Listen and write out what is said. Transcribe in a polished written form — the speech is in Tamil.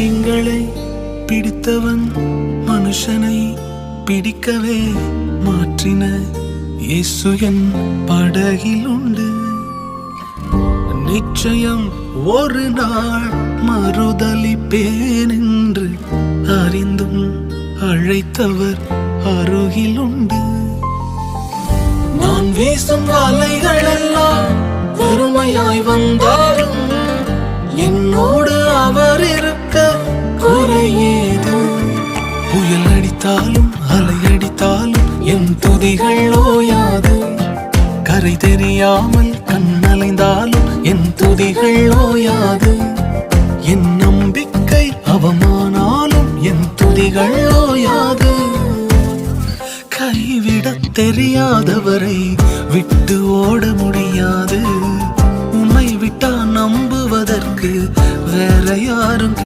எங்களை பிடித்தவன் மனுஷனை பிடிக்கவே மாற்றின இயேசு என் படகில் உண்டு. நிச்சயம் ஒரு நாள் மறுதலிப்பேன் என்று அறிந்தும் அழைத்தவர் அருகில் உண்டு. நான் வீசும் வலைகள் எல்லாம் வெறுமையாய் வந்தாலும் என்னோடு அவர் இருக்க குறையேது. புயல் அடித்தாலும் அலை அடித்தாலும் என் துதிகள் ஓயாது. கரை தெரியாமல் கண்ணலைந்தாலும் என் துதிகள் ஓயாது. என் நம்பிக்கை அவமானாலும் என் துதிகள் ஓயாது. கைவிடத் தெரியாதவரை விட்டு ஓட முடியாது. உன்னை விட்டா நம்புவதற்கு வேற யாரும்